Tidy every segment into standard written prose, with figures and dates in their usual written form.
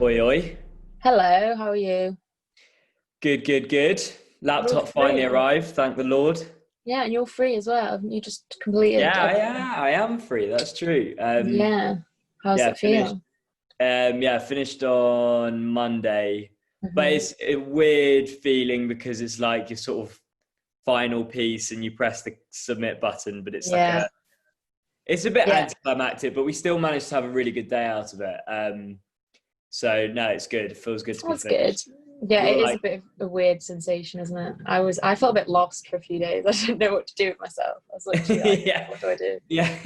Oi, oi. Hello, how are you? Good, good, good. You're Laptop finally free. arrived, thank the Lord. Yeah, and you're free as well. Haven't you just completed everything? Yeah, I am free. That's true. Yeah. How's Yeah, it finished. feel? Finished on Monday. But Hmm. it's a weird feeling because it's like your sort of final piece, and you press the submit button, but Yeah. it's a bit Yeah. anticlimactic. But we still managed to have a really good day out of it. So no, it's good. It feels good to be That's good. finished. Yeah, it You're is like, a bit of a weird sensation, isn't it? I felt a bit lost for a few days. I didn't know what to do with myself. I was literally like, yeah, what do I do? yeah.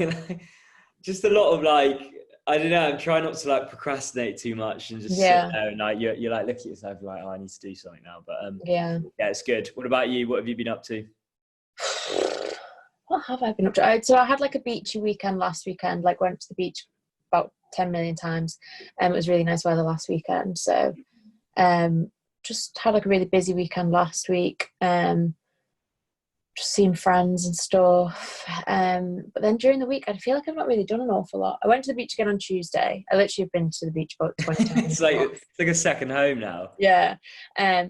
Just a lot of like, I don't know. I'm trying not to like procrastinate too much and just sit Yeah. there and like you're like look at yourself like, oh, I need to do something now. But Yeah. yeah, it's good. What about you? What have you been up to? What have I been up to? So I had like a beachy weekend last weekend, like went to the beach about 10 million times. It was really nice weather last weekend. So Um, just had like a really busy weekend last week. Just seeing friends and stuff. But then during the week, I feel like I've not really done an awful lot. I went to the beach again on Tuesday. I literally have been to the beach about 20 times it's in a like month. it's like a second home now. Yeah.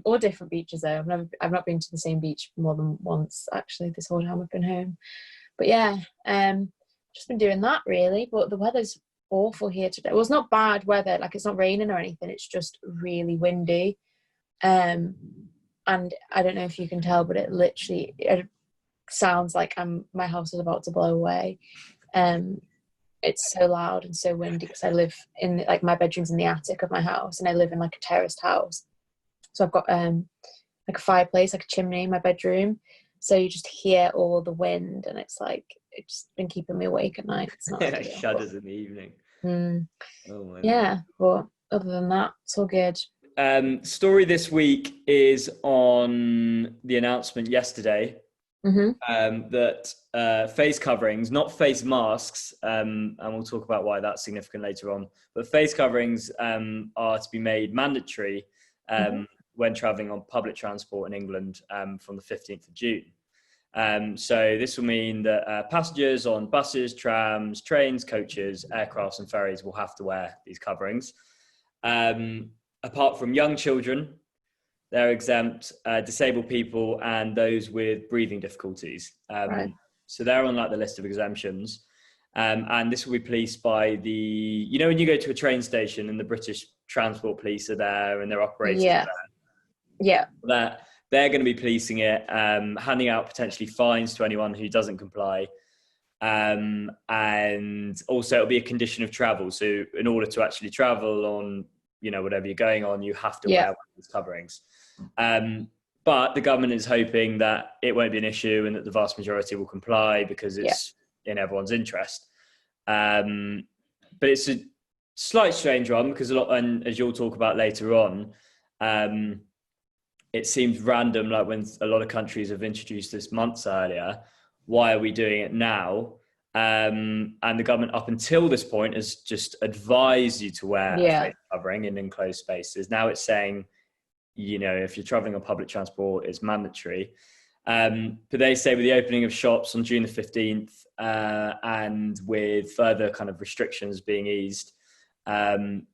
All different beaches though. I've not been to the same beach more than once actually this whole time I've been home. But yeah, just been doing that really. But the weather's awful here today. Well, it's not bad weather, like it's not raining or anything, it's just really windy. Um, and I don't know if you can tell, but it sounds like my house is about to blow away. Um, it's so loud and so windy because I live in like my bedroom's in the attic of my house, and I live in like a terraced house. So I've got like a fireplace, like a chimney in my bedroom. So you just hear all the wind, and it's been keeping me awake at night. It's not ideal, but Shudders in the evening. mm, Oh my days. yeah. But other than that, it's all good. Story this week is on the announcement yesterday Hmm. that face coverings, not face masks, and we'll talk about why that's significant later on, but face coverings are to be made mandatory Hmm. when traveling on public transport in England from the 15th of June. So this will mean that passengers on buses, trams, trains, coaches, aircrafts, and ferries will have to wear these coverings. Um, Apart from young children, they're exempt, disabled people, and those with breathing difficulties. Right. So they're on like the list of exemptions. And this will be policed by when you go to a train station and the British Transport Police are there and their operators Yeah. Yeah. that they're going to be policing it, handing out potentially fines to anyone who doesn't comply. And also it'll be a condition of travel. So in order to actually travel on, whatever you're going on, you have to wear Yeah. one of these coverings. Um, but the government is hoping that it won't be an issue and that the vast majority will comply because Yeah. it's in everyone's interest. But it's a slight strange one because and as you'll talk about later on, it seems random, like when a lot of countries have introduced this months earlier. Why are we doing it now? And the government, up until this point, has just advised you to wear a Yeah. face covering in enclosed spaces. Now it's saying, if you're traveling on public transport, it's mandatory. But they say with the opening of shops on June the 15th and with further kind of restrictions being eased,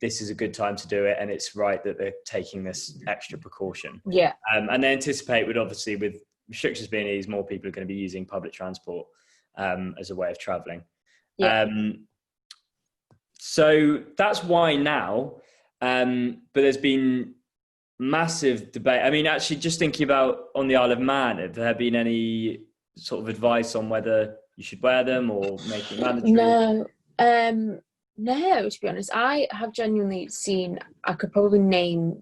this is a good time to do it, and it's right that they're taking this extra precaution. Yeah. And they anticipate, with restrictions being eased, more people are going to be using public transport as a way of traveling. Yeah. Um, so that's why now. But there's been massive debate. I mean, actually, just thinking about on the Isle of Man, have there been any sort of advice on whether you should wear them or make it mandatory? No, um, no, to be honest, I have genuinely seen, I could probably name,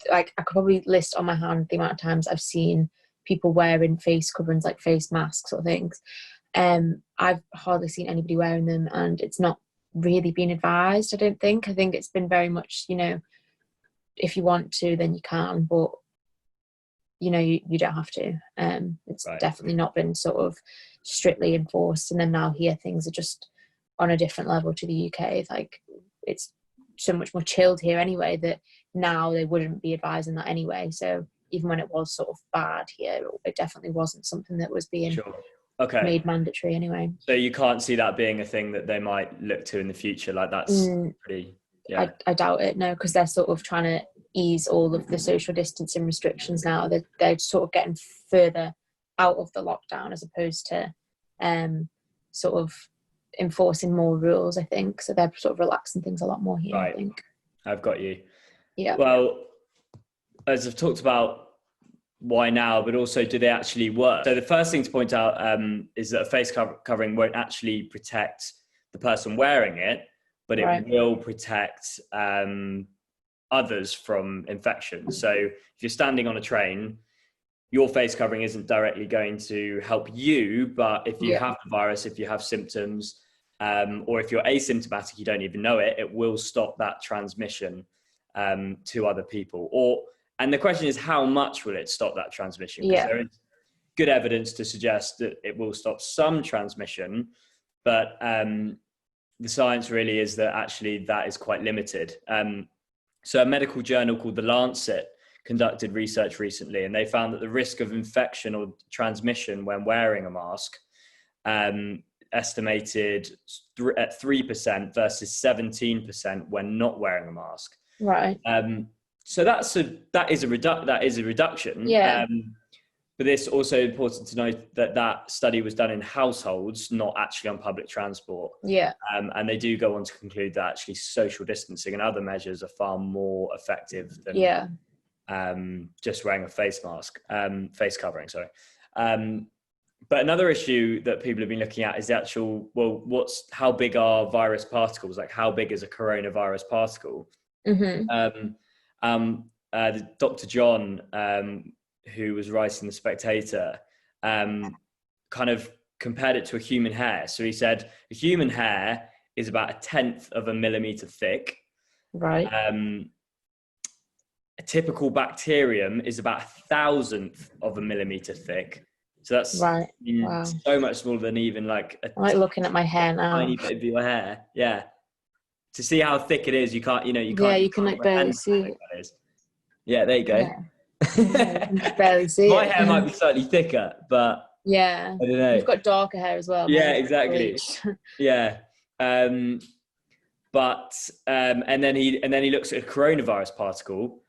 like, I could probably list on my hand the amount of times I've seen people wearing face coverings, like face masks or things. I've hardly seen anybody wearing them, and it's not really been advised, I don't think. I think it's been very much, if you want to, then you can, but you don't have to. It's Right. definitely not been sort of strictly enforced. And then now here things are just on a different level to the UK. It's like it's so much more chilled here anyway that now they wouldn't be advising that anyway. So even when it was sort of bad here, it definitely wasn't something that was being Sure. Okay. made mandatory anyway. So you can't see that being a thing that they might look to in the future. Like that's Mm, pretty. Yeah. I doubt it, no, because they're sort of trying to ease all of the social distancing restrictions now. They're sort of getting further out of the lockdown as opposed to sort of enforcing more rules, I think. So they're sort of relaxing things a lot more here, Right. I think. I've got you. Yeah. Well, as I've talked about why now, but also do they actually work? So the first thing to point out is that a face covering won't actually protect the person wearing it, but it Right. will protect others from infection. So if you're standing on a train, your face covering isn't directly going to help you, but if you have the virus, if you have symptoms, or if you're asymptomatic, you don't even know it, it will stop that transmission to other people. And the question is, how much will it stop that transmission? Because there is good evidence to suggest that it will stop some transmission, but the science really is that actually that is quite limited. So a medical journal called The Lancet conducted research recently, and they found that the risk of infection or transmission when wearing a mask estimated at 3% versus 17% when not wearing a mask. Right. So that is a reduction. Yeah. But it's also important to note that that study was done in households, not actually on public transport. Yeah. And they do go on to conclude that actually social distancing and other measures are far more effective than just wearing a face covering. Sorry. But another issue that people have been looking at is the actual, how big are virus particles? Like, how big is a coronavirus particle? Mm-hmm. Dr. John, who was writing The Spectator, kind of compared it to a human hair. So he said a human hair is about 1/10 of a millimeter thick. Right. A typical bacterium is about 1,000th of a millimeter thick. So that's so much smaller than even like I'm like looking at my hair now. Tiny bit of your hair. Yeah. To see how thick it is, you can't. Yeah, you can like barely see it. Yeah, there you go. Yeah. You can just barely see My it. hair might be slightly thicker, but yeah, I don't know. You've got darker hair as well. Yeah, exactly. Yeah. But and then he looks at a coronavirus particle,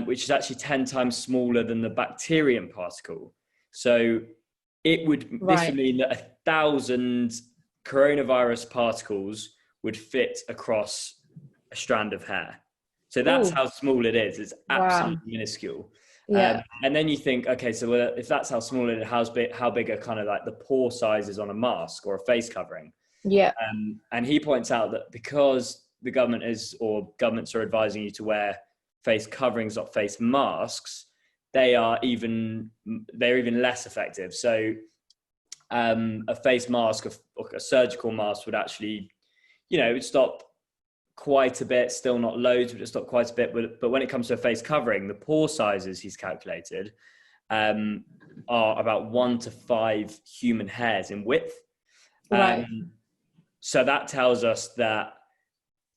which is actually 10 times smaller than the bacterium particle. So this would mean that 1,000 coronavirus particles would fit across a strand of hair. So that's how small it is. It's absolutely minuscule. Yeah. And then you think, okay, so if that's how small it is, how big are kind of like the pore sizes on a mask or a face covering? Yeah. And he points out that because the governments are advising you to wear face coverings, not face masks, they're even less effective. So a face mask, a surgical mask would actually, stop quite a bit, still not loads, but it stopped quite a bit. But when it comes to a face covering, the pore sizes he's calculated are about 1 to 5 human hairs in width. So that tells us that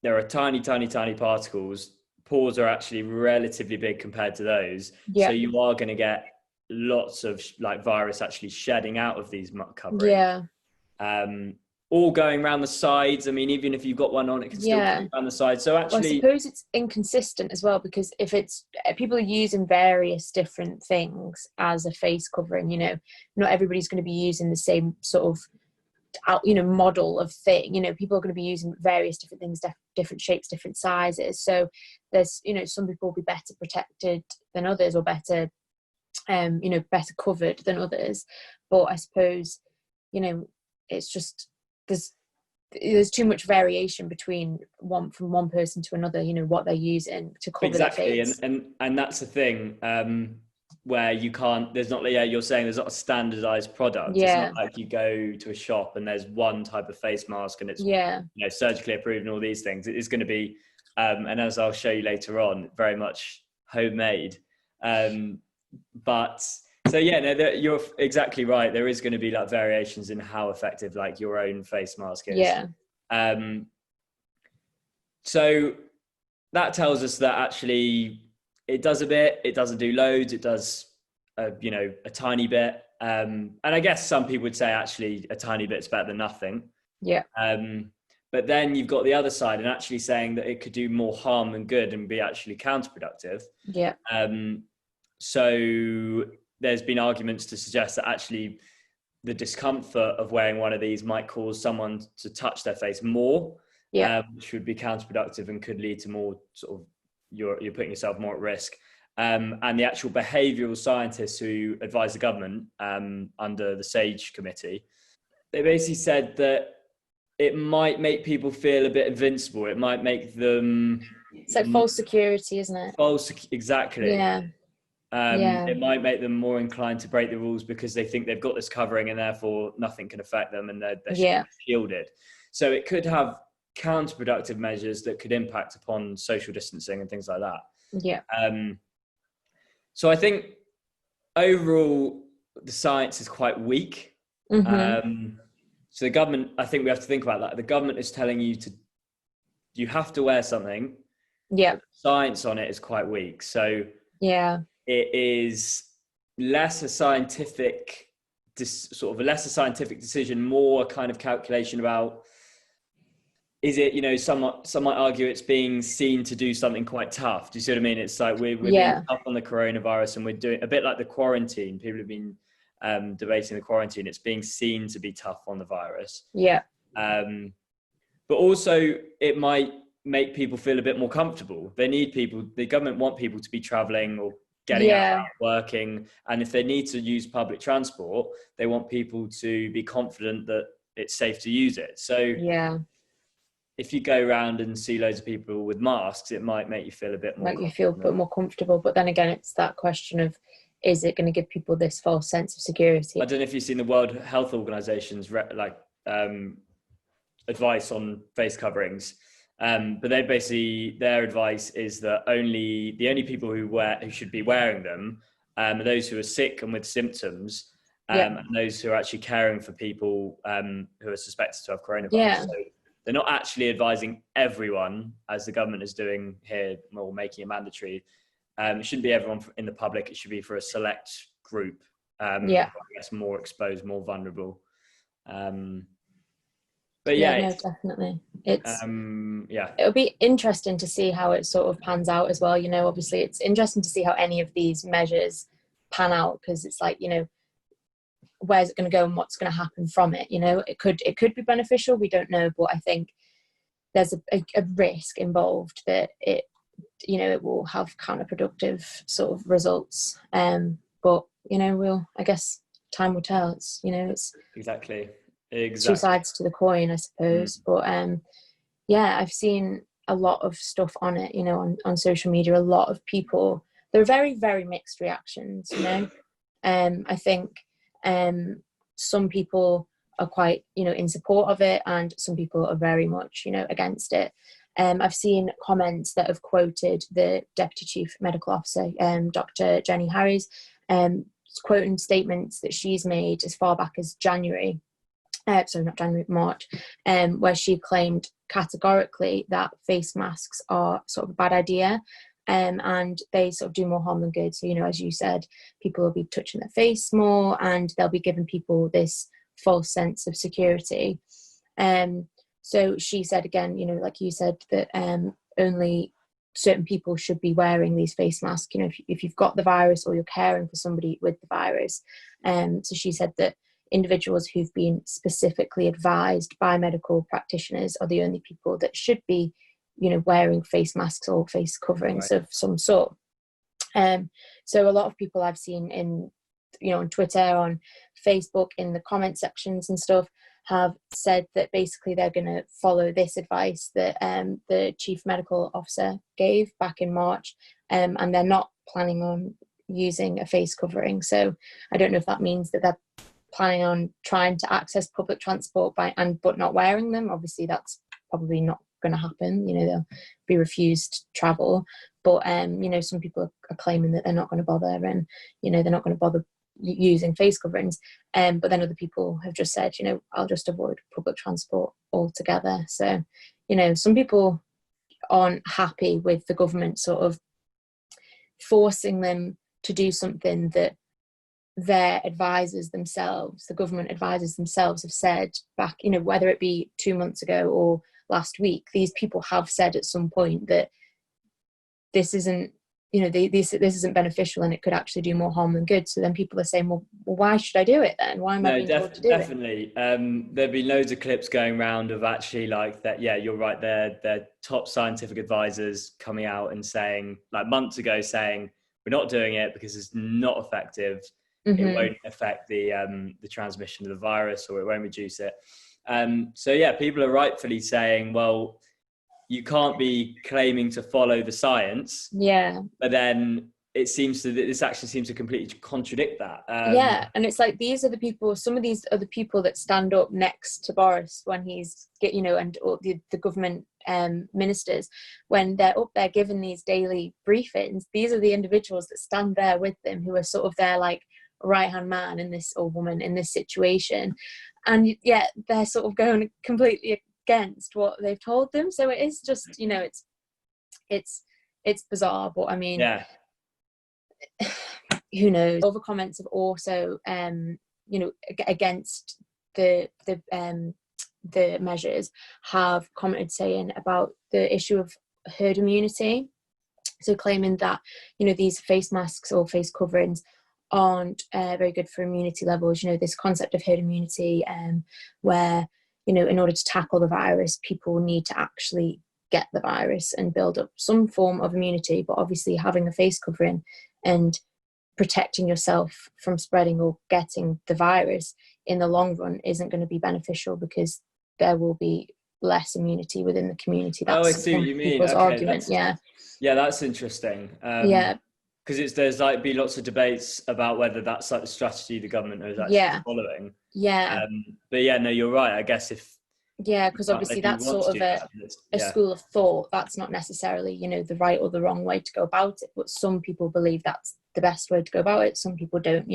there are tiny, tiny, tiny particles. Pores are actually relatively big compared to those. Yeah. So you are going to get lots of like virus actually shedding out of these coverings. Yeah. All going around the sides. I mean, even if you've got one on, it can still go around the sides. So actually, I suppose it's inconsistent as well, because if it's people are using various different things as a face covering, not everybody's going to be using the same sort of, model of thing. People are going to be using various different things, different shapes, different sizes. So there's, some people will be better protected than others, or better, better covered than others. But I suppose, it's just, there's too much variation from one person to another, what they're using to cover their face. And that's the thing, where you can't, you're saying there's not a standardized product. Yeah. It's not like you go to a shop and there's one type of face mask and it's surgically approved and all these things. It is going to be, and as I'll show you later on, very much homemade. But so you're exactly right. There is going to be like variations in how effective like your own face mask is. Yeah. So that tells us that actually it does a bit. It doesn't do loads. It does, a tiny bit. And I guess some people would say actually a tiny bit's better than nothing. Yeah. But then you've got the other side and actually saying that it could do more harm than good and be actually counterproductive. Yeah. So there's been arguments to suggest that actually the discomfort of wearing one of these might cause someone to touch their face more, which would be counterproductive and could lead to more sort of, you're putting yourself more at risk. And the actual behavioural scientists who advise the government under the SAGE committee, they basically said that it might make people feel a bit invincible. It might make them... It's like false security, isn't it? Exactly. Yeah. It might make them more inclined to break the rules because they think they've got this covering and therefore nothing can affect them and they're shielded. So it could have counterproductive measures that could impact upon social distancing and things like that. Yeah. So I think overall the science is quite weak. So the government, I think we have to think about that. The government is telling you you have to wear something. Yeah. Science on it is quite weak. So yeah, it is less a scientific decision, more a kind of calculation about, is it, you know, some might argue it's being seen to do something quite tough. Do you see what I mean? It's like we're being tough on the coronavirus and we're doing a bit like the quarantine. People have been debating the quarantine. It's being seen to be tough on the virus. Yeah. But also it might make people feel a bit more comfortable. The government want people to be traveling or getting out, working. And if they need to use public transport, they want people to be confident that it's safe to use it. So if you go around and see loads of people with masks, it might make you feel a bit more comfortable. But then again, it's that question of, is it going to give people this false sense of security? I don't know if you've seen the World Health Organization's advice on face coverings, but they basically, their advice is that the only people who should be wearing them are those who are sick and with symptoms, and those who are actually caring for people who are suspected to have coronavirus. So they're not actually advising everyone, as the government is doing here, or making it mandatory. It shouldn't be everyone in the public. It should be for a select group. I guess more exposed, more vulnerable. But definitely. It's it'll be interesting to see how it sort of pans out as well. You know, obviously it's interesting to see how any of these measures pan out, because it's like, you know, where's it going to go and what's going to happen from it? You know, it could be beneficial. We don't know, but I think there's a risk involved that it will have counterproductive sort of results. But you know, I guess time will tell. It's exactly two sides to the coin, I suppose. But I've seen a lot of stuff on it, you know, on social media. A lot of people, there are very, very mixed reactions, you know. I think some people are quite, you know, in support of it, and some people are very much, you know, against it. I've seen comments that have quoted the Deputy Chief Medical Officer, Dr. Jenny Harries, quoting statements that she's made as far back as March, where she claimed categorically that face masks are sort of a bad idea, and they sort of do more harm than good. So, you know, as you said, people will be touching their face more, and they'll be giving people this false sense of security. So she said again, you know, like you said, that only certain people should be wearing these face masks, you know, if you've got the virus or you're caring for somebody with the virus. So she said that individuals who've been specifically advised by medical practitioners are the only people that should be, you know, wearing face masks or face coverings of some sort. So a lot of people I've seen on Twitter, on Facebook, in the comment sections and stuff, have said that basically they're going to follow this advice that the Chief Medical Officer gave back in March, and they're not planning on using a face covering. So I don't know if that means that they're planning on trying to access public transport but not wearing them. Obviously that's probably not going to happen, you know, they'll be refused travel. But you know, some people are claiming that they're not going to bother, and you know, they're not going to bother using face coverings, but then other people have just said, you know, I'll just avoid public transport altogether. So, you know, some people aren't happy with the government sort of forcing them to do something that their advisors themselves, the government advisors themselves, have said back, you know, whether it be 2 months ago or last week, these people have said at some point that this isn't, this isn't beneficial and it could actually do more harm than good. So then people are saying, well, why should I do it then? Why am I being told to do definitely. it? There've been loads of clips going around of actually like that. Yeah, you're right. They're top scientific advisors coming out and saying, like months ago, saying we're not doing it because it's not effective. Mm-hmm. It won't affect the transmission of the virus, or it won't reduce it. So yeah, people are rightfully saying, well, you can't be claiming to follow the science. Yeah. But then this actually seems to completely contradict that. Yeah. And it's like, these are the people, some of these are the people that stand up next to Boris when he's, and the government ministers, when they're up there giving these daily briefings. These are the individuals that stand there with them, who are sort of their like right-hand man in this, or woman in this situation. And yet they're sort of going completely against what they've told them. So it is just, it's bizarre. But I mean, yeah, who knows? Other comments have also against the measures have commented, saying about the issue of herd immunity, so claiming that these face masks or face coverings aren't very good for immunity levels. This concept of herd immunity, where in order to tackle the virus, people need to actually get the virus and build up some form of immunity. But obviously having a face covering and protecting yourself from spreading or getting the virus in the long run isn't going to be beneficial, because there will be less immunity within the community. That's I see what you mean. People's argument. Yeah, that's interesting. Because there's like be lots of debates about whether that's like the strategy the government is actually following. Yeah. But yeah, no, you're right. I guess because obviously that's sort of a school of thought. That's not necessarily, the right or the wrong way to go about it. But some people believe that's the best way to go about it. Some people don't,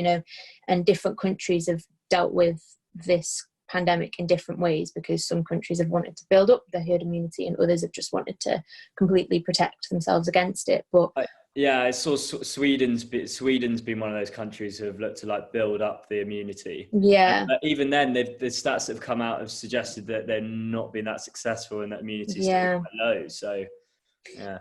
and different countries have dealt with this pandemic in different ways, because some countries have wanted to build up their herd immunity and others have just wanted to completely protect themselves against it. But I saw Sweden's been one of those countries who have looked to like build up the immunity. Yeah. But even then, the stats that have come out have suggested that they're not been that successful, and that immunity is still quite low. So,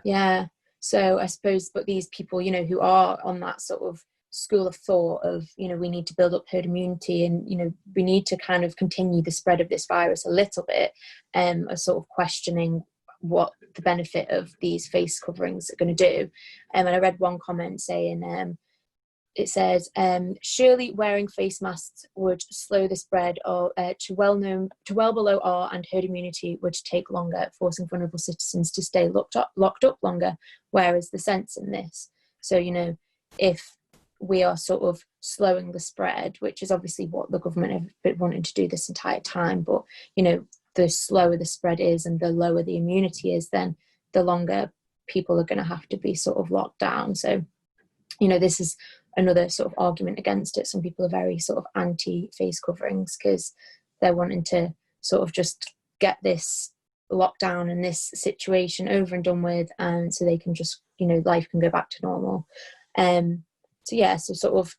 yeah. So I suppose, but these people, who are on that sort of school of thought of, we need to build up herd immunity, and we need to kind of continue the spread of this virus a little bit, are sort of questioning what the benefit of these face coverings are going to do. And I read one comment saying, it says, surely wearing face masks would slow the spread to well below R, and herd immunity would take longer, forcing vulnerable citizens to stay locked up longer. Where is the sense in this? So, if we are sort of slowing the spread, which is obviously what the government have been wanting to do this entire time, but, the slower the spread is and the lower the immunity is, then the longer people are going to have to be sort of locked down. So, this is another sort of argument against it. Some people are very sort of anti-face coverings because they're wanting to sort of just get this lockdown and this situation over and done with, and so they can just, life can go back to normal. So sort of,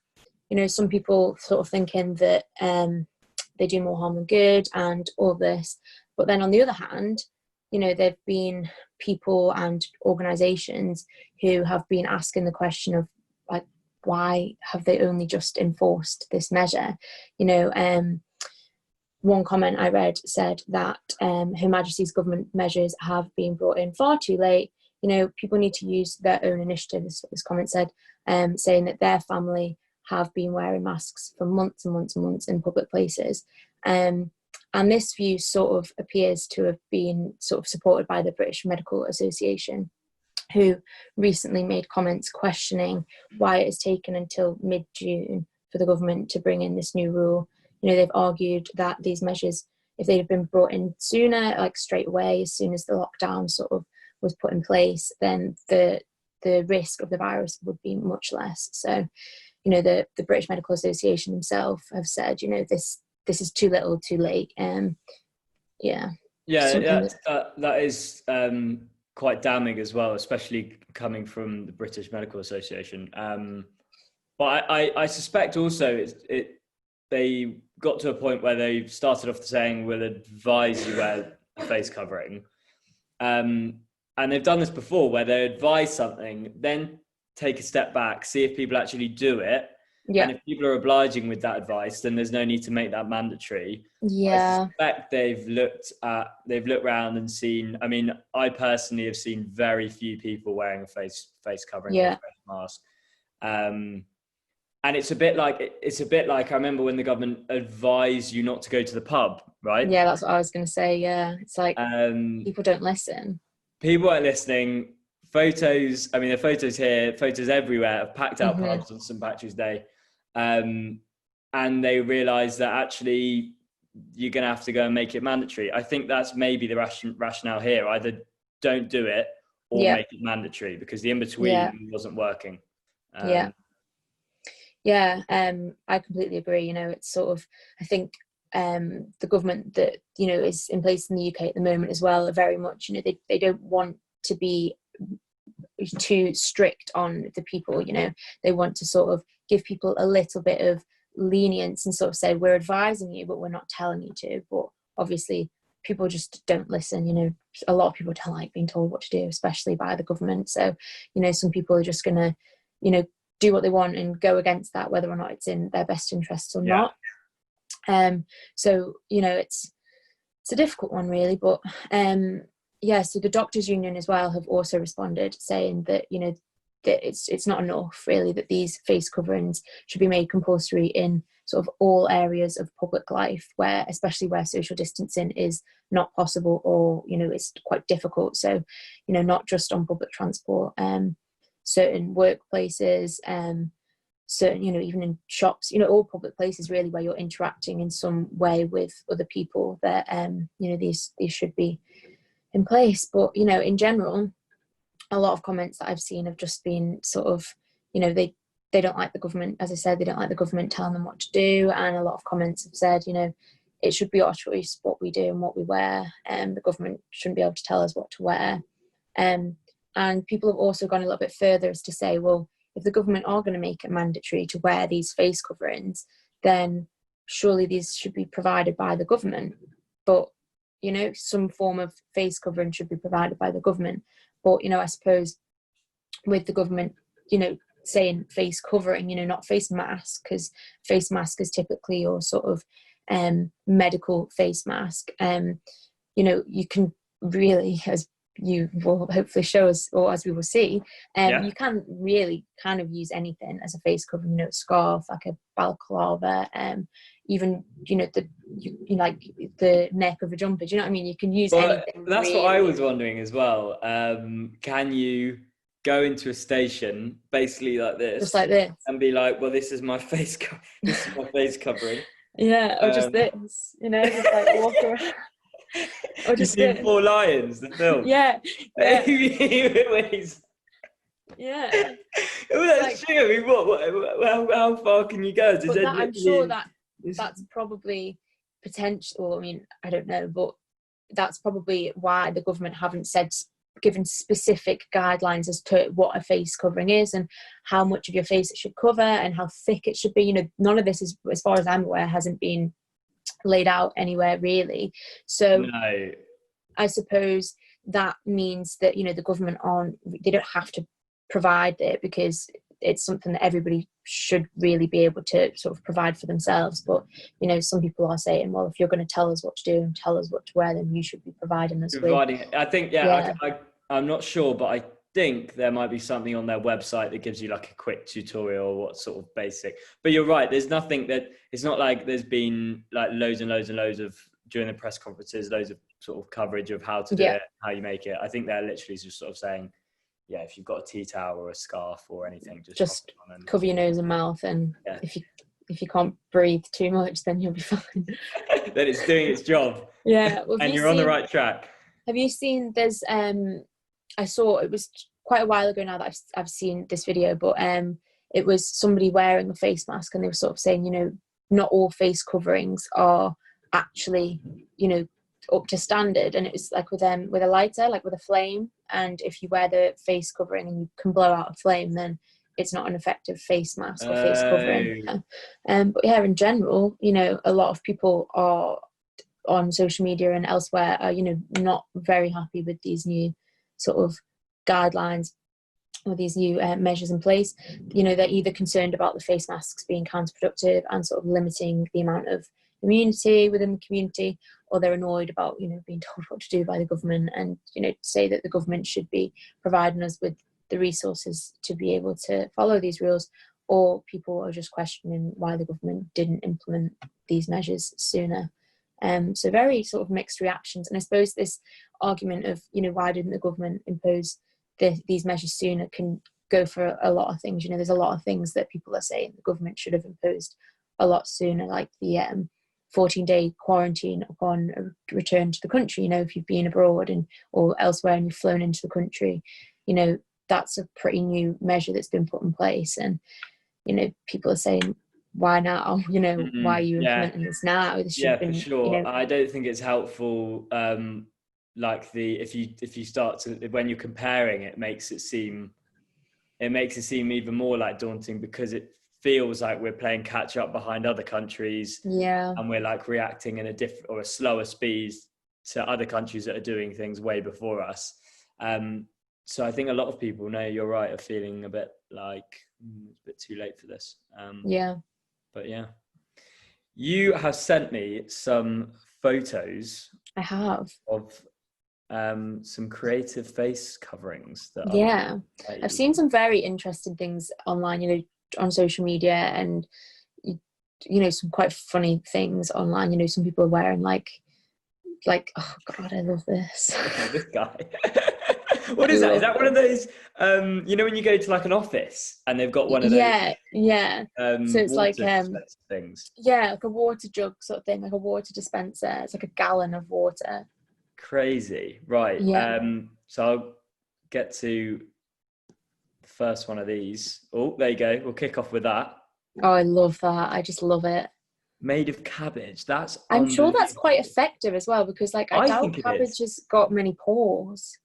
some people sort of thinking that they do more harm than good and all this. But then on the other hand, there've been people and organisations who have been asking the question of, like, why have they only just enforced this measure? One comment I read said that Her Majesty's government measures have been brought in far too late. People need to use their own initiative, is what this comment said, saying that their family have been wearing masks for months and months and months in public places. And this view sort of appears to have been sort of supported by the British Medical Association, who recently made comments questioning why it has taken until mid-June for the government to bring in this new rule. They've argued that these measures, if they'd have been brought in sooner, like straight away, as soon as the lockdown sort of was put in place, then the risk of the virus would be much less. So, the British Medical Association themselves have said, this is too little, too late. That is quite damning as well, especially coming from the British Medical Association. But I suspect also they got to a point where they started off saying, we'll advise you wear a face covering. And they've done this before where they advise something, then take a step back, see if people actually do it. Yeah. And if people are obliging with that advice, then there's no need to make that mandatory. Yeah. I suspect they've looked around and seen, I mean, I personally have seen very few people wearing a face covering or a face mask. And it's a bit like I remember when the government advised you not to go to the pub, right? Yeah, that's what I was going to say. Yeah, it's like people don't listen. People aren't listening. Photos, I mean, there are photos here, photos everywhere of packed out pubs on St. Patrick's Day. And they realise that actually you're going to have to go and make it mandatory. I think that's maybe the rationale here. Either don't do it or make it mandatory, because the in-between wasn't working. I completely agree. You know, it's sort of, I think the government that, you know, is in place in the UK at the moment as well are very much, you know, they don't want to be too strict on the people. You know, they want to sort of give people a little bit of lenience and sort of say, we're advising you, but we're not telling you to. But obviously people just don't listen. You know, a lot of people don't like being told what to do, especially by the government. So, you know, some people are just going to, you know, do what they want and go against that, whether or not it's in their best interests or not. So, you know, it's a difficult one really, but so the doctors union as well have also responded saying that, you know, that it's not enough really that these face coverings should be made compulsory in sort of all areas of public life, especially where social distancing is not possible, or, you know, it's quite difficult. So, you know, not just on public transport, certain workplaces, certain, you know, even in shops, you know, all public places really where you're interacting in some way with other people, that you know, these should be in place. But, you know, in general, a lot of comments that I've seen have just been sort of, you know, they don't like the government. As I said, they don't like the government telling them what to do. And a lot of comments have said, you know, it should be our choice what we do and what we wear, and the government shouldn't be able to tell us what to wear. And people have also gone a little bit further as to say, well, if the government are going to make it mandatory to wear these face coverings, then surely these should be provided by the government. But, you know, some form of face covering should be provided by the government. But, you know, I suppose with the government, you know, saying face covering, you know, not face mask, because face mask is typically your sort of medical face mask. You know, you can really, as you will hopefully show us, or as we will see, you can really kind of use anything as a face covering, you know, scarf, like a balaclava, even, you know, like the neck of a jumper. Do you know what I mean? You can use anything. That's really. what I was wondering as well. Can you go into a station basically like this, just like this, and be like, well, this is my face this is my face covering. Yeah, or just this, you know, just like walk around. Or just you seen Four Lions, the film? Yeah. Yeah. Well, that's like, true. I mean, how far can you go? I'm sure that's probably potential. I mean, I don't know, but that's probably why the government haven't given specific guidelines as to what a face covering is and how much of your face it should cover and how thick it should be. You know, none of this is, as far as I'm aware, hasn't been laid out anywhere really. So no. I suppose that means that, you know, the government they don't have to provide it, because it's something that everybody should really be able to sort of provide for themselves. But, you know, some people are saying, well, if you're going to tell us what to do and tell us what to wear, then you should be providing us with. I think, I'm not sure, but I think there might be something on their website that gives you like a quick tutorial, what sort of basic. But you're right, there's nothing that, it's not like there's been like loads and loads and loads of, during the press conferences, loads of sort of coverage of how to do it, how you make it. I think they're literally just sort of saying, yeah, if you've got a tea towel or a scarf or anything, just cover your nose and mouth, and if you can't breathe too much, then you'll be fine. Then it's doing its job. Yeah, well, and you're on the right track. Have you seen? There's I saw, it was quite a while ago now that I've seen this video, but it was somebody wearing a face mask, and they were sort of saying, you know, not all face coverings are actually, you know, up to standard. And it was like with a lighter, like with a flame, and if you wear the face covering and you can blow out a flame, then it's not an effective face mask or face covering. But yeah, in general, you know, a lot of people are on social media and elsewhere are, not very happy with these new sort of guidelines or these new measures in place. They're either concerned about the face masks being counterproductive and sort of limiting the amount of immunity within the community, or they're annoyed about, being told what to do by the government, and, say that the government should be providing us with the resources to be able to follow these rules, or people are just questioning why the government didn't implement these measures sooner. So very sort of mixed reactions. And I suppose this argument of, why didn't the government impose these measures sooner can go for a lot of things. There's a lot of things that people are saying the government should have imposed a lot sooner, like the 14-day quarantine upon a return to the country. If you've been abroad or elsewhere and you've flown into the country, that's a pretty new measure that's been put in place. And, people are saying, why now? Why are you implementing this now? This should have been, for sure. I don't think it's helpful. If you start to, when you're comparing, it makes it seem even more like daunting, because it feels like we're playing catch up behind other countries. Yeah. And we're like reacting in a different or a slower speed to other countries that are doing things way before us. So I think a lot of people, no, you're right, are feeling a bit like it's a bit too late for this. But yeah, you have sent me some photos. I have. Of some creative face coverings. I've seen some very interesting things online, on social media, and some quite funny things online. Some people are wearing like oh god, I love this. This guy. What is that? Is that one of those when you go to like an office and they've got one of those so it's like things, like a water jug sort of thing, like a water dispenser. It's like a gallon of water. Crazy, right? So I'll get to the first one of these. Oh, there you go. We'll kick off with that. Oh, I love that. I just love it. Made of cabbage. I'm sure that's quite effective as well, because I doubt cabbage has got many pores.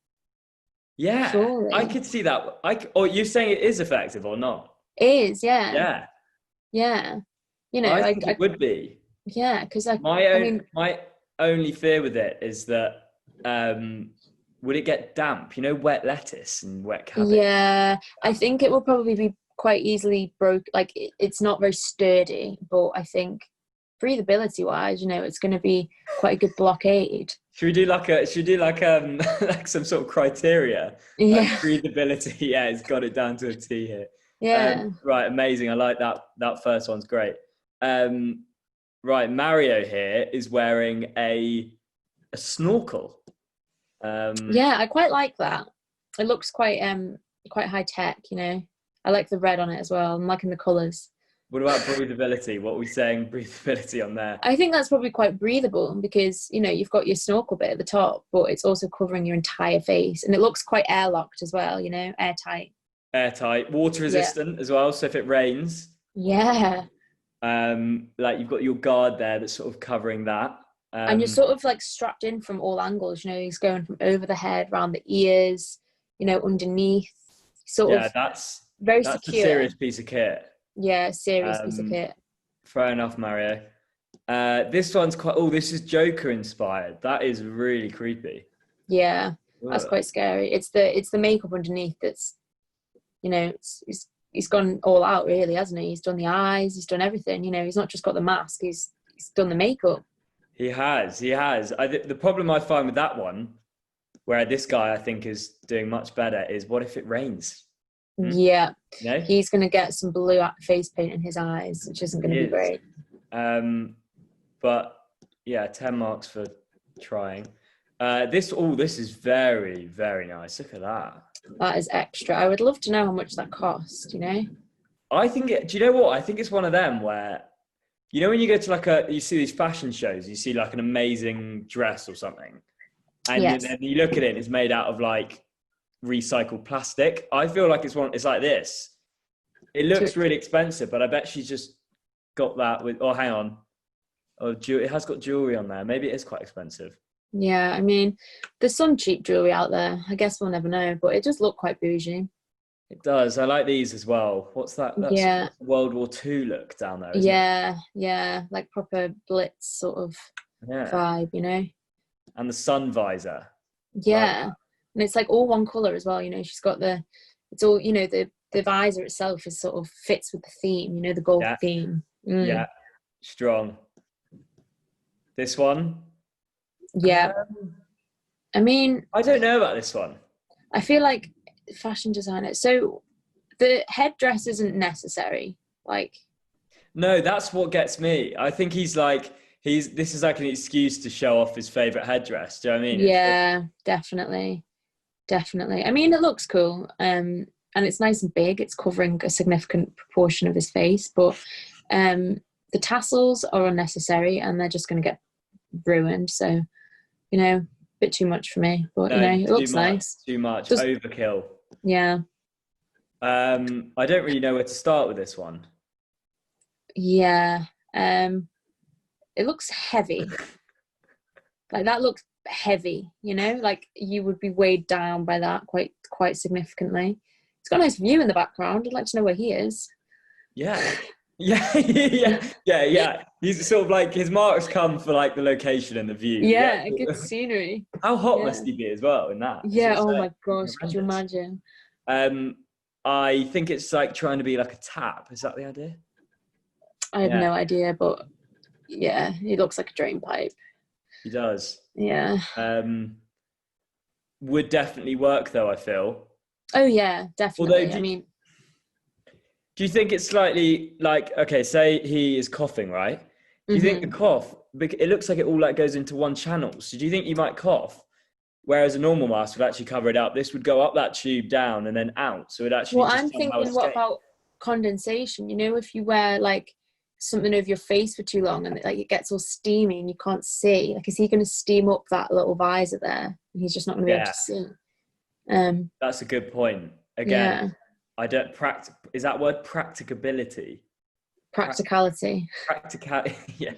Yeah, surely. I could see that. You're saying it is effective or not? It is, yeah. Yeah. I think it would be. Yeah, because my only fear with it is that would it get damp? Wet lettuce and wet cabbage. Yeah, I think it will probably be quite easily broke. Like it's not very sturdy, but I think breathability wise, it's going to be quite a good blockade. Should we do like some sort of criteria? Yeah. Like breathability. Yeah, it's got it down to a T here. Yeah. Right, amazing. I like that. That first one's great. Right, Mario here is wearing a snorkel. Yeah, I quite like that. It looks quite high tech. I like the red on it as well. I'm liking the colours. What about breathability? What are we saying breathability on there? I think that's probably quite breathable, because you've got your snorkel bit at the top, but it's also covering your entire face, and it looks quite airlocked as well. Airtight. Airtight, water resistant as well. So if it rains, yeah. Like you've got your guard there that's sort of covering that. And you're sort of like strapped in from all angles. He's going from over the head, around the ears, underneath. That's very secure. A serious piece of kit. Yeah, serious piece of kit. Fair enough, Mario. This one's this is Joker inspired. That is really creepy. Yeah, that's quite scary. It's the makeup underneath that's, he's gone all out really, hasn't he? He's done the eyes, he's done everything. He's not just got the mask, he's done the makeup. He has. The problem I find with that one, where this guy I think is doing much better, is what if it rains? Yeah. He's going to get some blue face paint in his eyes, which isn't going to be great. But yeah, 10 marks for trying. This is very, very nice. Look at that. That is extra. I would love to know how much that cost, I think do you know what? I think it's one of them where, when you go to you see these fashion shows, you see like an amazing dress or something. And then you look at it and it's made out of like recycled plastic. I feel like it's like this. It looks really expensive, but I bet she's just got that with, hang on. It has got jewelry on there. Maybe it is quite expensive. Yeah, there's some cheap jewelry out there. I guess we'll never know, but it does look quite bougie. It does. I like these as well. What's that? That's World War II look down there, isn't it? Yeah, like proper Blitz sort of Yeah. vibe, you know? And the sun visor. Yeah. And it's like all one colour as well, you know, she's got it's all, you know, the visor itself is sort of fits with the theme, you know, the golf theme. Yeah, strong. This one? Yeah. I mean, I don't know about this one. I feel like fashion designer. So the headdress isn't necessary. Like, no, that's what gets me. I think this is like an excuse to show off his favorite headdress. Do you know what I mean? Yeah, definitely. I mean, it looks cool. And it's nice and big. It's covering a significant proportion of his face, but the tassels are unnecessary and they're just going to get ruined. So, you know, a bit too much for me, but you know, it looks nice. Too much. Overkill. Yeah. I don't really know where to start with this one. Yeah. It looks heavy. Like that looks heavy, you know, like you would be weighed down by that quite significantly. It's got a nice view in the background. I'd like to know where he is. Yeah. Yeah. He's sort of like, his marks come for like the location and the view. Yeah, good scenery. How hot must he be as well in that? Yeah, oh my gosh, could you imagine? I think it's like trying to be like a tap. Is that the idea? I have no idea, but yeah, he looks like a drain pipe. He does. Yeah. Would definitely work though, I feel. Oh yeah, definitely. Although, do you think it's slightly like, okay, say he is coughing, right? Do you think the cough, it looks like it all like goes into one channel. So do you think you might cough? Whereas a normal mask would actually cover it up. This would go up that tube, down, and then out. So it actually. Well, I'm thinking, what about condensation? You know, if you wear like something over your face for too long and like it gets all steamy and you can't see, like, is he going to steam up that little visor there? And he's just not going to be able to see. That's a good point. Again, I don't is that word practicability? Practicality. Practicality. Yeah.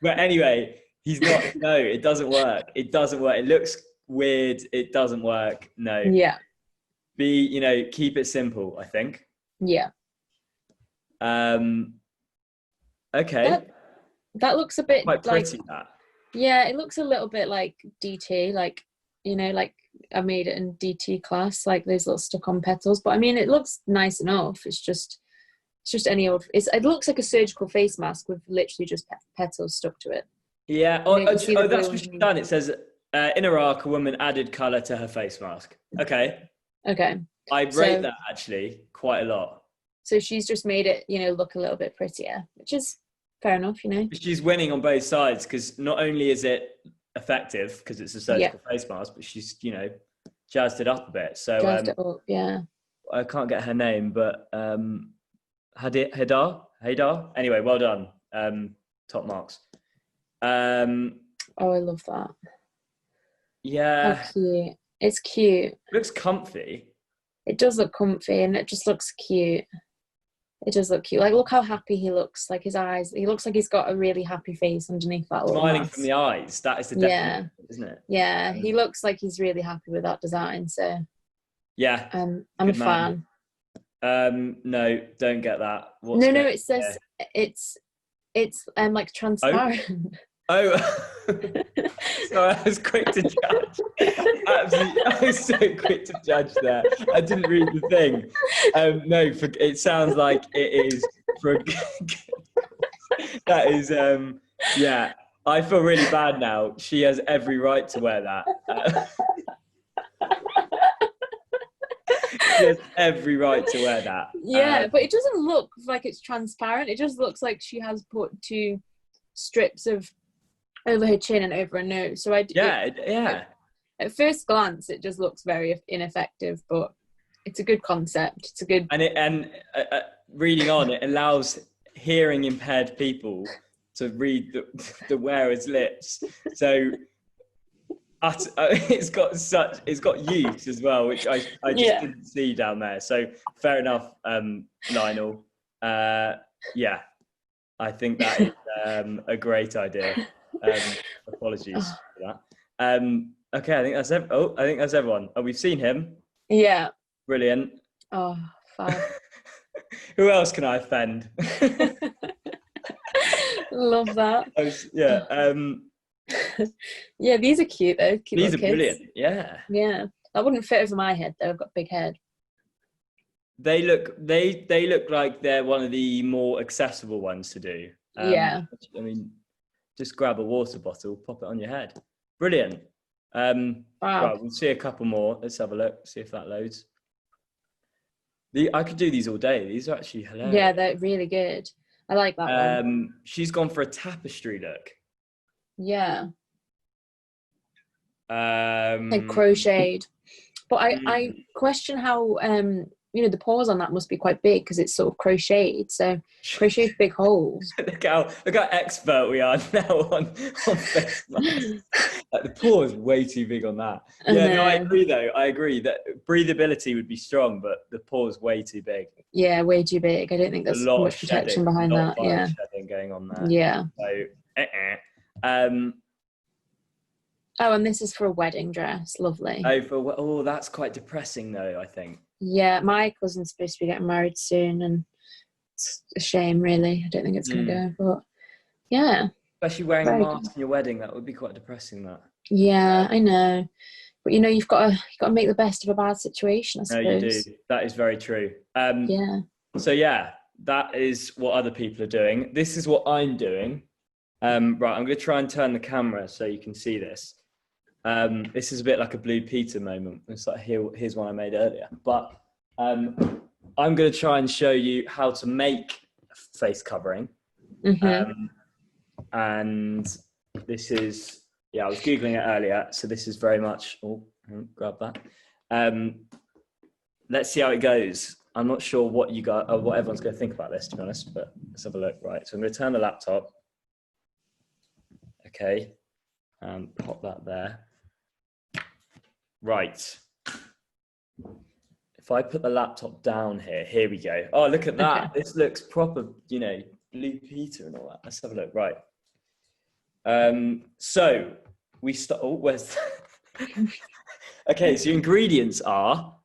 But anyway. He's not. No, it doesn't work. It doesn't work. It looks weird. It doesn't work. No. Yeah. Keep it simple, I think. Yeah. Okay. That looks a bit quite pretty. Like, that. Yeah, it looks a little bit like DT, like, you know, like I made it in DT class, like those little stuck-on petals. But I mean, it looks nice enough. It's just any old. It looks like a surgical face mask with literally just petals stuck to it. Yeah. That's what she's done. It says, in Iraq, a woman added colour to her face mask. Okay. I rate that actually quite a lot. So she's just made it, you know, look a little bit prettier, which is fair enough, you know. She's winning on both sides because not only is it effective because it's a surgical face mask, but she's, you know, jazzed it up a bit. So jazzed it up, yeah. I can't get her name, but Haydar. Anyway, well done. Top marks. I love that. Yeah. How cute. It's cute. Looks comfy. It does look comfy and it just looks cute. It does look cute. Like, look how happy he looks. Like his eyes. He looks like he's got a really happy face underneath that little smiling mask. From the eyes. That is the definition, isn't it? Yeah. He looks like he's really happy with that design. So yeah. I'm a fan. No, don't get that. No, it says it's like transparent. Oh. Sorry, I was quick to judge. Absolutely, I was so quick to judge there. I didn't read the thing. No, it sounds like it is for. That is, yeah. I feel really bad now. She has every right to wear that. She has every right to wear that. Yeah, but it doesn't look like it's transparent. It just looks like she has put 2 strips of over her chin and over her nose. So at first glance, it just looks very ineffective, but it's a good concept. It's a good reading on it allows hearing impaired people to read the wearer's lips. So it's got use as well, which I just didn't see down there. So fair enough, Lionel. Yeah, I think that is a great idea. Apologies for that. Okay, I think that's I think that's everyone. Oh, we've seen him. Yeah. Brilliant. Oh, fine. Who else can I offend? Love that. Yeah. Yeah, these are cute though. Cute These are little kids. brilliant. Yeah. Yeah, that wouldn't fit over my head though. I've got a big head. They look like they're one of the more accessible ones to do. Yeah. I mean, just grab a water bottle, pop it on your head. Brilliant. Right, we'll see a couple more. Let's have a look, see if that loads. I could do these all day. These are actually hilarious. Yeah, they're really good. I like that one. She's gone for a tapestry look. Yeah. Like crocheted. But I question how the paws on that must be quite big because it's sort of crocheted. So crocheted big holes. look how expert we are now on face masks. Like the paw is way too big on that. Yeah, no, I agree though. I agree that breathability would be strong, but the paw is way too big. Yeah, way too big. I don't think there's much protection behind that. Yeah, shedding going on there. Yeah. So, oh, and this is for a wedding dress. Lovely. Oh, that's quite depressing though, I think. Yeah, my cousin's supposed to be getting married soon, and it's a shame, really. I don't think it's going to go, but yeah. Especially wearing a mask in your wedding, that would be quite depressing. That. Yeah, I know, but you've got to make the best of a bad situation, I suppose. No, you do. That is very true. Yeah. So yeah, that is what other people are doing. This is what I'm doing. Right, I'm going to try and turn the camera so you can see this. This is a bit like a Blue Peter moment. It's like here's one I made earlier. But I'm going to try and show you how to make a face covering. Mm-hmm. And this is, I was Googling it earlier. So this is very much, grab that. Let's see how it goes. I'm not sure what everyone's going to think about this, to be honest, but let's have a look. Right, so I'm going to turn the laptop. Okay, pop that there. Right. If I put the laptop down here we go. Oh, look at that. Okay. This looks proper, Blue Peter and all that. Let's have a look. Right. So we start, where's okay, so your ingredients are,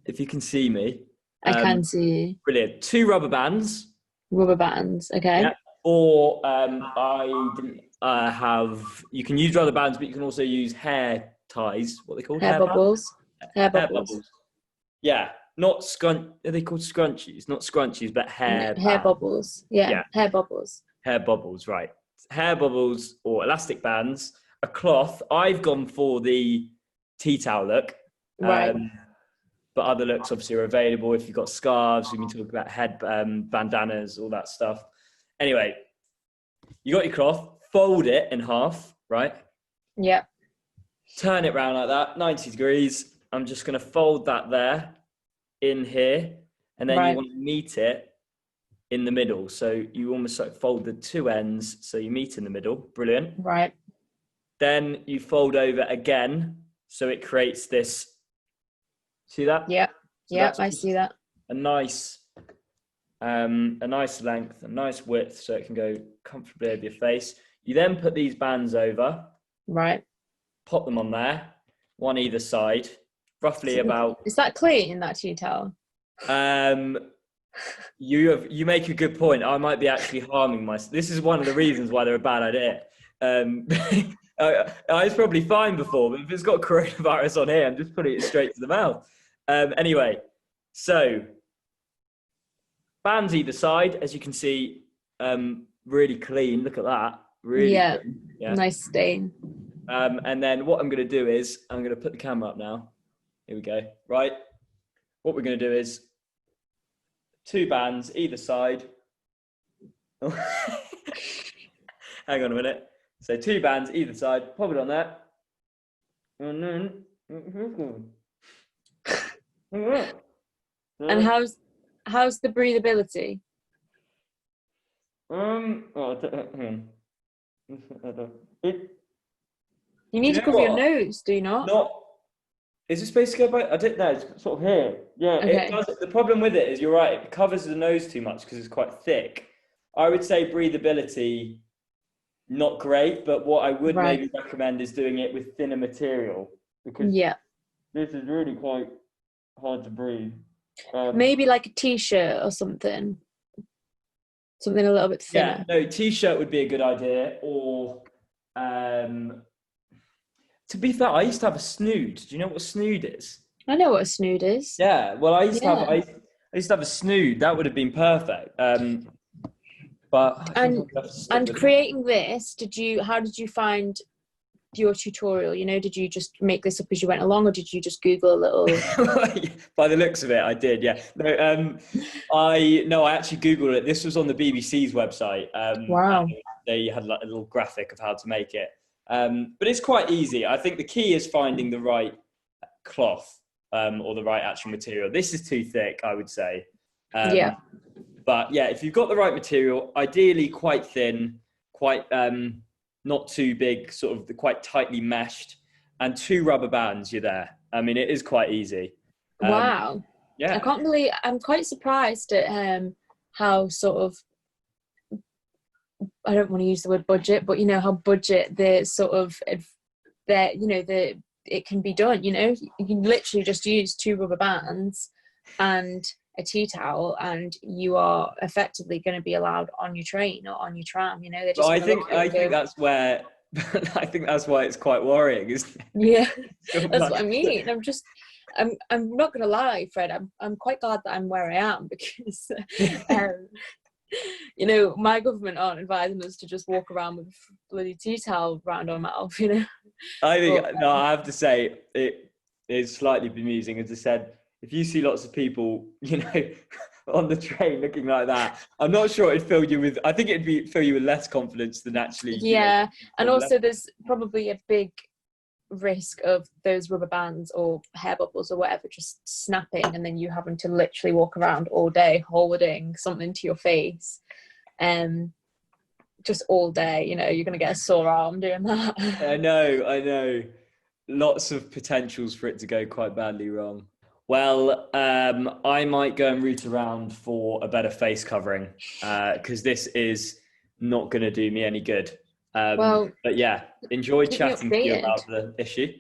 if you can see me. I can see you. Brilliant. 2 rubber bands. Rubber bands, okay. Yeah. Or I didn't have, you can use rubber bands, but you can also use hair ties, what they call hair bubbles. Hair bubbles. Yeah, not are they called scrunchies? Not scrunchies, but hair bubbles. Yeah, hair bubbles. Hair bubbles, right. Hair bubbles or elastic bands, a cloth. I've gone for the tea towel look. Right. But other looks obviously are available. If you've got scarves, we can talk about head bandanas, all that stuff. Anyway, you got your cloth, fold it in half, right? Yeah. Turn it round like that, 90 degrees. I'm just going to fold that there in here. And then you want to meet it in the middle. So you almost like fold the 2 ends so you meet in the middle. Brilliant. Right. Then you fold over again. So it creates this. See that? Yeah. So yeah, I see that. A nice length, a nice width, so it can go comfortably over your face. You then put these bands over. Right. Pop them on there, one either side, roughly about. Is that clean, that tea towel? You make a good point. I might be actually harming myself. This is one of the reasons why they're a bad idea. I was probably fine before, but if it's got coronavirus on here, I'm just putting it straight to the mouth. Anyway, so bands either side, as you can see, really clean. Look at that. Really clean. Yeah. Nice stain. And then what I'm going to do is I'm going to put the camera up now. Here we go. Right. What we're going to do is 2 bands either side. Hang on a minute. So 2 bands either side. Pop it on there. And then. And how's the breathability? You need to cover your nose, do you not? Is it supposed to go by? I don't know. It's sort of here. Yeah, okay. It does. The problem with it is, you're right. It covers the nose too much because it's quite thick. I would say breathability, not great. But what I would maybe recommend is doing it with thinner material, because this is really quite hard to breathe. Maybe like a t-shirt or something. Something a little bit Yeah, thinner. no, t-shirt would be a good idea. Or, to be fair, I used to have a snood. Do you know what a snood is? I know what a snood is. Yeah, well, Yeah. I used to have a snood. That would have been perfect. But I think I'm And gonna have to stick with it. creating this, how did you find your tutorial? You know, did you just make this up as you went along, or did you just Google a little? By the looks of it, I did. Yeah. I actually Googled it. This was on the BBC's website. Wow. And they had like a little graphic of how to make it. But it's quite easy. I think the key is finding the right cloth, or the right actual material. This is too thick, I would say. Yeah. But yeah, if you've got the right material, ideally quite thin, quite not too big, sort of quite tightly meshed, and 2 rubber bands, you're there. I mean, it is quite easy. Wow. Yeah. I can't believe, I'm quite surprised at how sort of, I don't want to use the word budget, but you know how budget the sort of that, you know, it can be done. You know, you can literally just use 2 rubber bands and a tea towel, and you are effectively going to be allowed on your train or on your tram. You know, they're just. But I think that's where I think that's why it's quite worrying, isn't it? Yeah, that's what I mean. I'm not going to lie, Fred. I'm quite glad that I'm where I am, because you know, my government aren't advising us to just walk around with a bloody tea towel around our mouth, you know. I think, But, no, I have to say it is slightly bemusing. As I said, if you see lots of people, you know, on the train looking like that, I'm not sure it'd fill you with. I think fill you with less confidence than actually. yeah, you know, and also there's probably a big risk of those rubber bands or hair bubbles or whatever just snapping, and then you having to literally walk around all day holding something to your face, just all day. You know, you're gonna get a sore arm doing that. I know. Lots of potentials for it to go quite badly wrong. Well, I might go and root around for a better face covering, because this is not going to do me any good. Well, but yeah, enjoyed chatting to you about the issue.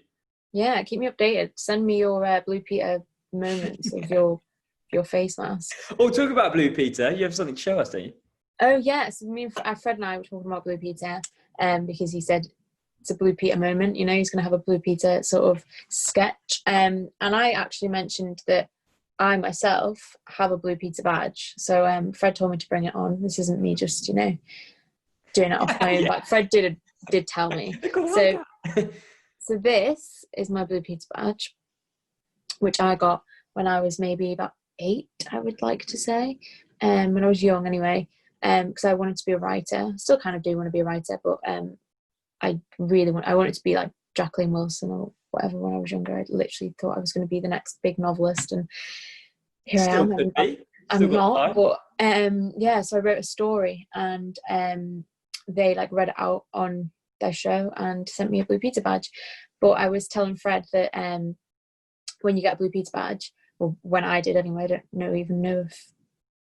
Yeah, keep me updated. Send me your Blue Peter moments of your face mask. Oh, talk about Blue Peter. You have something to show us, don't you? Oh yes, me and Fred and I were talking about Blue Peter, because he said it's a Blue Peter moment. You know, he's going to have a Blue Peter sort of sketch. And I actually mentioned that I myself have a Blue Peter badge. So Fred told me to bring it on. This isn't me just, you know, doing it off my own. But Fred did tell me. So this is my Blue Peter badge, which I got when I was maybe about 8, I would like to say, when I was young anyway, because I wanted to be a writer. Still kind of do want to be a writer, but I wanted to be like Jacqueline Wilson or whatever when I was younger. I literally thought I was going to be the next big novelist, and here I am. I'm not, but yeah, so I wrote a story, and they like read it out on their show and sent me a Blue Peter badge. But I was telling Fred that when you get a Blue Peter badge, well, when I did anyway, I don't even know if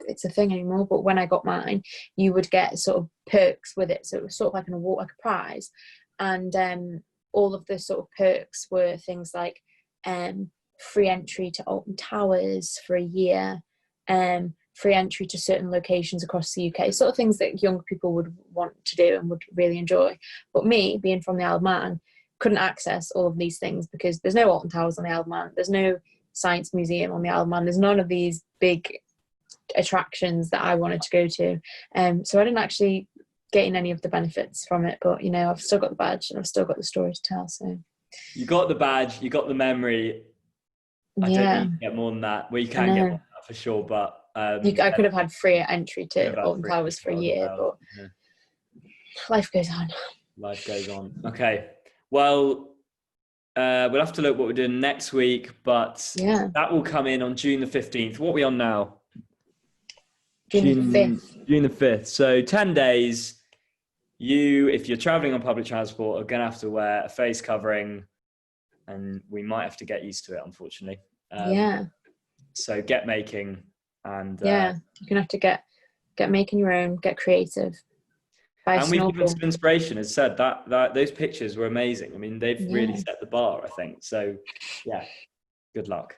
it's a thing anymore, but when I got mine, you would get sort of perks with it. So it was sort of like an award, like a prize. And all of the sort of perks were things like free entry to Alton Towers for a year, free entry to certain locations across the UK, sort of things that young people would want to do and would really enjoy. But me, being from the Isle of Man, couldn't access all of these things because there's no Alton Towers on the Isle of Man. There's no Science Museum on the Isle of Man. There's none of these big attractions that I wanted to go to. So I didn't actually gain any of the benefits from it. But, you know, I've still got the badge and I've still got the story to tell. So you got the badge, you got the memory. I don't think you can get more than that. Well, you can get more than that for sure, but I could have had free entry to Alton Towers for a year, but life goes on. Life goes on. Okay. Well, we'll have to look what we're doing next week, but that will come in on June the 15th. What are we on now? June the 5th. June the 5th. So 10 days. If you're traveling on public transport, are going to have to wear a face covering, and we might have to get used to it, unfortunately. So get making, and you're gonna have to get making your own, get creative. And we've given some inspiration. As said, that those pictures were amazing. I mean, they've really set the bar, I think. So yeah, good luck.